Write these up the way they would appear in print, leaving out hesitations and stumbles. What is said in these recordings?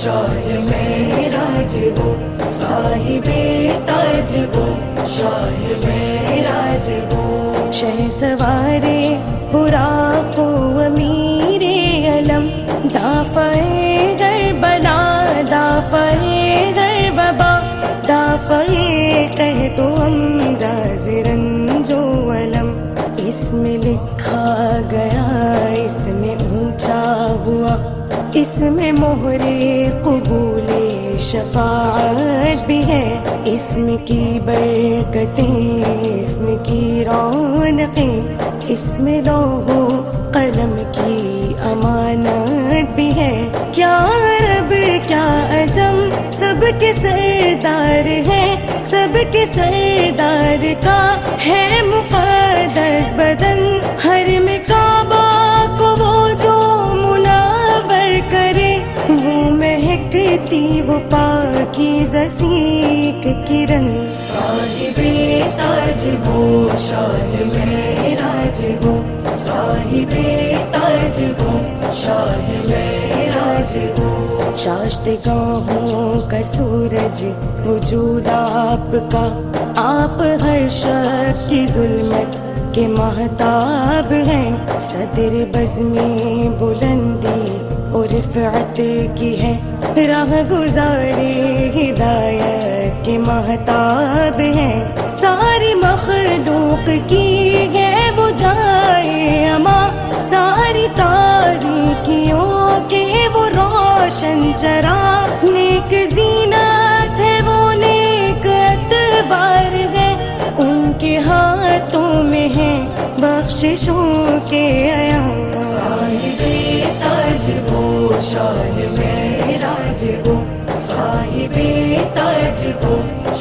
شاہ معراج وہ صاحب تاج وہ شاہ معراج وہ شہسوارِ براق و امیر علم دافع کربلا دافع غربا دافع قحط و امراض رنج و علم اس میں لکھا گیا اس میں اونچا ہوا اس میں مہر قبول شفاعت بھی ہے اسم کی برکتیں اسم کی رونقیں اس میں لوح و قلم کی امانت بھی ہے کیا عرب کیا عجم سب کے سردار ہے سب کے سردار کا ہے مقدس بدن حرم کعبہ کو وہ جو کرے وہ مہکتی وہ پاکیزہ سیک کرن صاحب تاج وہ شاہ معراج وہ صاحب تاج وہ شاہ معراج وہ چاشتگاہوں کا سورج وجود آپ کا آپ ہر شک کی ظلمت کے مہتاب ہیں صدر بزمیں بلندی اور رفعت کی ہے راہ گزارے ہدایت کے مہتاب ہیں ساری مخلوق کی ہے وہ جائے اما ساری تاریکیوں کے وہ روشن چراغ نیک زینت ہے وہ نیک اتبار ہے ان کے ہاتھوں میں ہے بخششوں کے ایام صاحب تاج وہ شاہ معراج وہ صاحب تاج وہ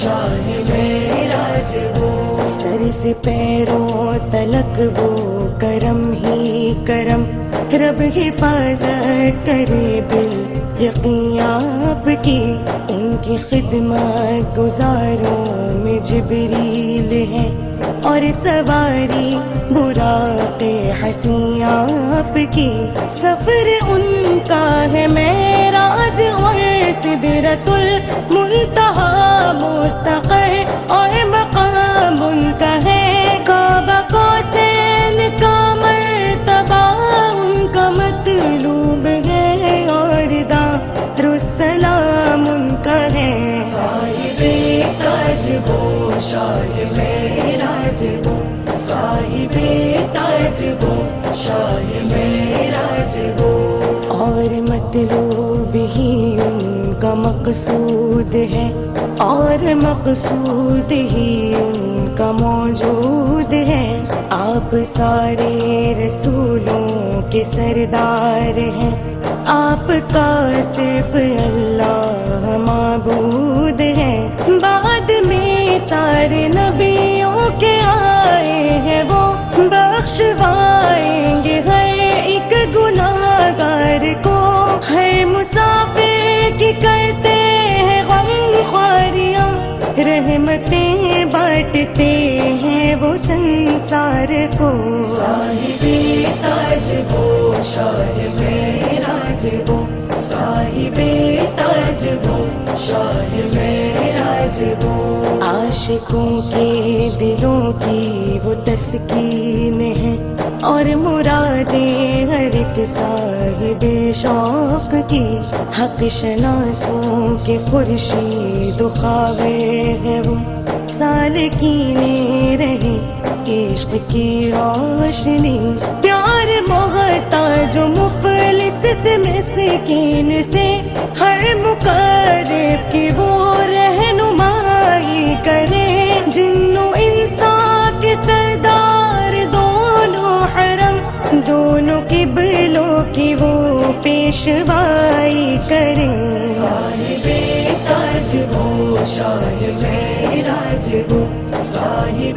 شاہ معراج وہ سر سے پیروں تلک وہ کرم ہی کرم رب حفاظت کرے بال یقین آپ کی ان کی خدمت گزاروں میں جبریل ہے اور سواری براق حسین آپ کی سفر ان کا ہے معراج اور سدرۃ المنتہا مستقر اور مقام ان کا ہے کعبہ قوسین کا مرتبہ ان کا مطلوب ہے اور دار السلام ان کا ہے صاحب تاج وہ شاہ معراج وہ صاحب تاج وہ شاہ معراج وہ اور مطلوب ہی ان کا مقصود ہے اور مقصود ہی ان کا موجود ہے آپ سارے رسولوں کے سردار ہیں آپ کا صرف اللہ معبود ہے بعد میں سارے نبیوں کے آئے ہیں وہ بخشوائیں گے ہر ایک گناہ گار کو ہر مسافر کی کرتے ہیں غم خواریاں رحمتیں بانٹتے ہیں وہ سنسار کو صاحب تاج وہ شاہ معراج وہ صاحب تاج وہ شاہ معراج وہ عاشقوں کے دلوں کی وہ تسکین ہے اور مرادیں ہر ایک صاحب شوق کی حق شناسوں کے خورشید و خاور ہے وہ سالکین رہے عشق کی روشنی پیار محتاج و مفلس سے مسکین سے ہر مقرب کی وہ رہنمائی کرے جن و انسان کے سردار دونوں حرم دونوں قبلوں کی وہ پیشوائی کرے صاحب تاج وہ شاہ معراج وہ صاحب